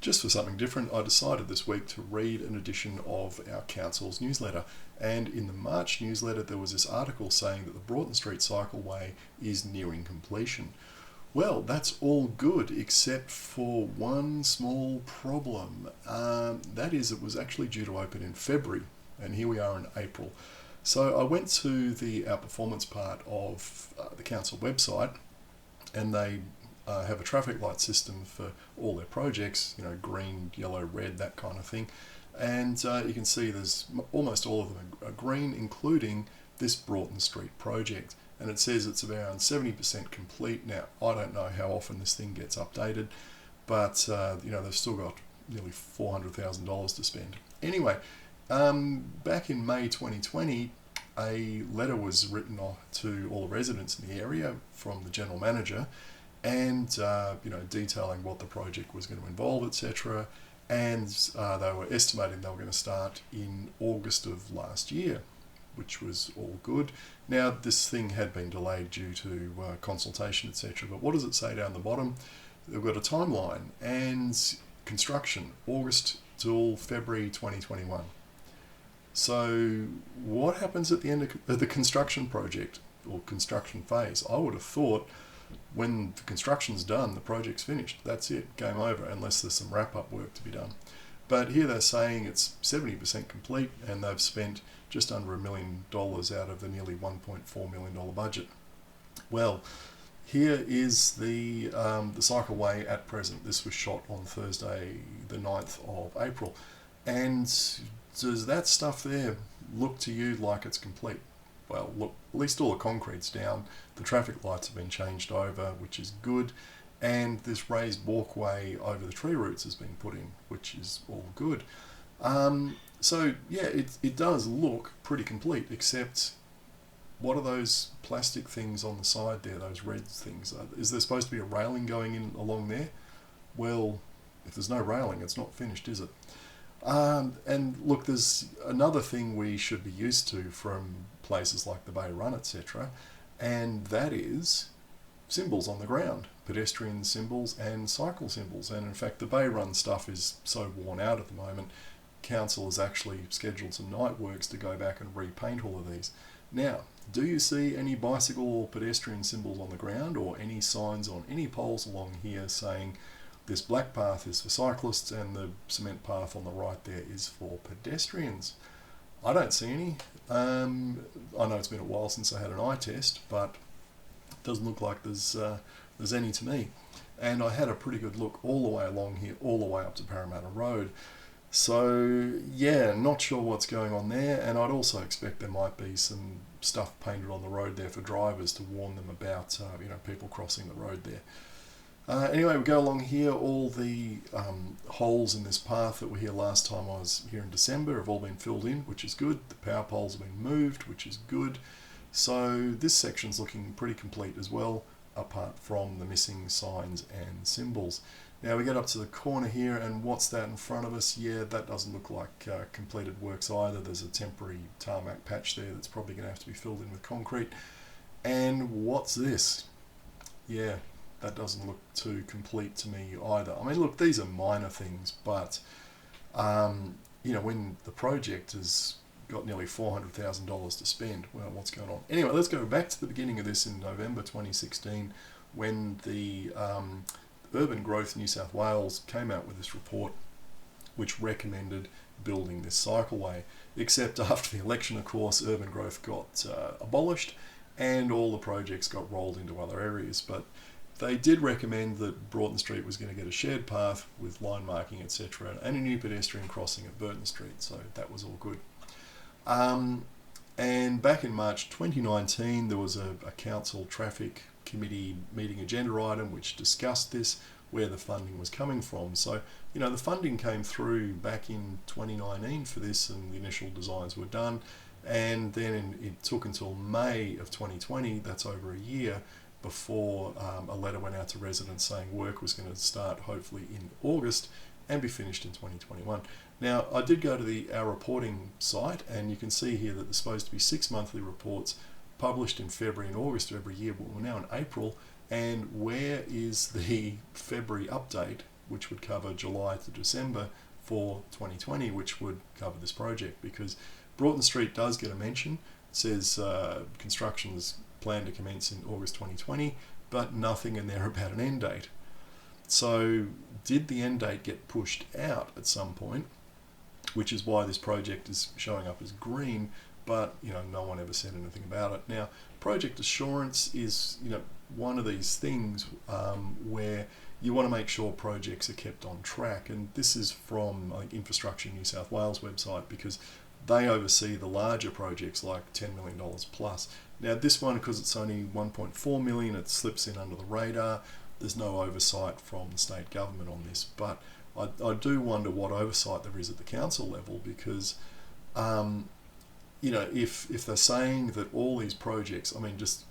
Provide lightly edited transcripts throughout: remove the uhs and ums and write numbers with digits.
Just for something different, I decided this week to read an edition of our council's newsletter. And in the March newsletter, there was this article saying that the Broughton Street cycleway is nearing completion. Well, that's all good except for one small problem. That is, it was actually due to open in February, and here we are in April. So I went to the outperformance part of the council website, and they have a traffic light system for all their projects, green, yellow, red, that kind of thing. And you can see there's almost all of them are green, including this Broughton Street project. And it says it's around 70% complete. Now, I don't know how often this thing gets updated, but they've still got nearly $400,000 to spend. Anyway, back in May 2020, a letter was written to all the residents in the area from the general manager, and detailing what the project was going to involve, etc. And they were estimating they were going to start in August of last year, which was all good. Now, this thing had been delayed due to consultation, etc. But what does it say down the bottom? They've got a timeline and construction, August till February 2021. So what happens at the end of the construction project or construction phase? I would have thought when the construction's done, the project's finished. That's it, game over, unless there's some wrap-up work to be done. But here they're saying it's 70% complete, and they've spent just under $1 million out of the nearly $1.4 million budget. Well, here is the cycleway at present. This was shot on Thursday, the 9th of April. And does that stuff there look to you like it's complete? Well, look, at least all the concrete's down. The traffic lights have been changed over, which is good. And this raised walkway over the tree roots has been put in, which is all good. So, yeah, it does look pretty complete, except what are those plastic things on the side there, those red things? Is there supposed to be a railing going in along there? Well, if there's no railing, it's not finished, is it? And look, there's another thing we should be used to from places like the Bay Run, etc., and that is symbols on the ground, pedestrian symbols and cycle symbols. And in fact, the Bay Run stuff is so worn out at the moment, council has actually scheduled some night works to go back and repaint all of these. Now, do you see any bicycle or pedestrian symbols on the ground, or any signs on any poles along here saying this black path is for cyclists and the cement path on the right there is for pedestrians? I don't see any. I know it's been a while since I had an eye test, but it doesn't look like there's any to me. And I had a pretty good look all the way along here, all the way up to Parramatta Road. So, yeah, not sure what's going on there. And I'd also expect there might be some stuff painted on the road there for drivers to warn them about, people crossing the road there. Anyway, we go along here. All the holes in this path that were here last time I was here in December have all been filled in, which is good. The power poles have been moved, which is good. So this section's looking pretty complete as well, apart from the missing signs and symbols. Now we get up to the corner here, and what's that in front of us? Yeah, that doesn't look like completed works either. There's a temporary tarmac patch there that's probably going to have to be filled in with concrete. And what's this? Yeah, that doesn't look too complete to me either. I mean, look, these are minor things, but when the project has got nearly $400,000 to spend, well, what's going on? Anyway, let's go back to the beginning of this in November 2016, when the Urban Growth New South Wales came out with this report which recommended building this cycleway. Except after the election, of course, Urban Growth got abolished and all the projects got rolled into other areas. But they did recommend that Broughton Street was going to get a shared path with line marking, etc., and a new pedestrian crossing at Broughton Street, so that was all good. And back in March 2019, there was a council traffic committee meeting agenda item which discussed this, where the funding was coming from. So, the funding came through back in 2019 for this, and the initial designs were done. And then it took until May of 2020, that's over a year, before a letter went out to residents saying work was going to start hopefully in August and be finished in 2021. Now, I did go to our reporting site, and you can see here that there's supposed to be 6 monthly reports published in February and August of every year, but we're now in April, and where is the February update which would cover July to December for 2020, which would cover this project, because Broughton Street does get a mention. It says construction is planned to commence in August 2020, but nothing in there about an end date. So did the end date get pushed out at some point, which is why this project is showing up as green, but no one ever said anything about it. Now, project assurance is one of these things where you want to make sure projects are kept on track, and this is from Infrastructure New South Wales website, because they oversee the larger projects like $10 million plus. Now this one, because it's only 1.4 million, it slips in under the radar. There's no oversight from the state government on this, but I do wonder what oversight there is at the council level, because if they're saying that all these projects,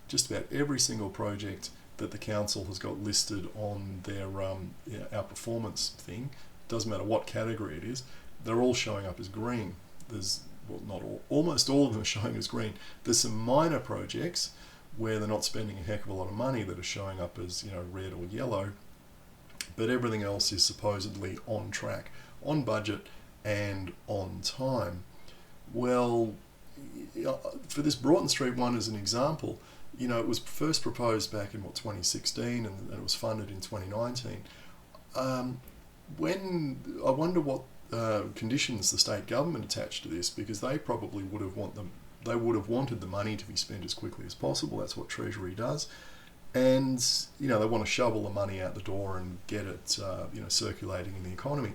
just about every single project that the council has got listed on their our performance thing, doesn't matter what category it is, they're all showing up as green. Not all, almost all of them are showing as green. There's some minor projects where they're not spending a heck of a lot of money that are showing up as red or yellow, but everything else is supposedly on track, on budget, and on time. Well, for this Broughton Street one as an example, it was first proposed back in 2016, and it was funded in 2019. When I wonder what conditions the state government attached to this, because they probably would have wanted the money to be spent as quickly as possible. That's what Treasury does, and they want to shovel the money out the door and get it circulating in the economy.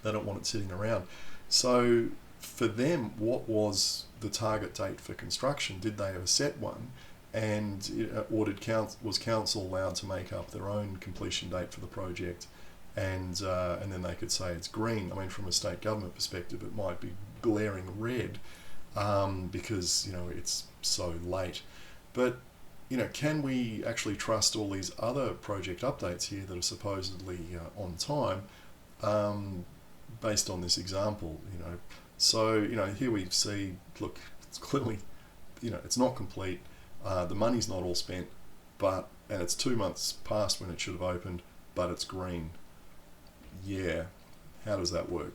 They don't want it sitting around. So for them, what was the target date for construction? Did they ever set one? And was council allowed to make up their own completion date for the project? And then they could say it's green. From a state government perspective, it might be glaring red because it's so late. But can we actually trust all these other project updates here that are supposedly on time, based on this example? So here we see, look, it's clearly it's not complete. The money's not all spent, and it's 2 months past when it should have opened, but it's green. Yeah, how does that work?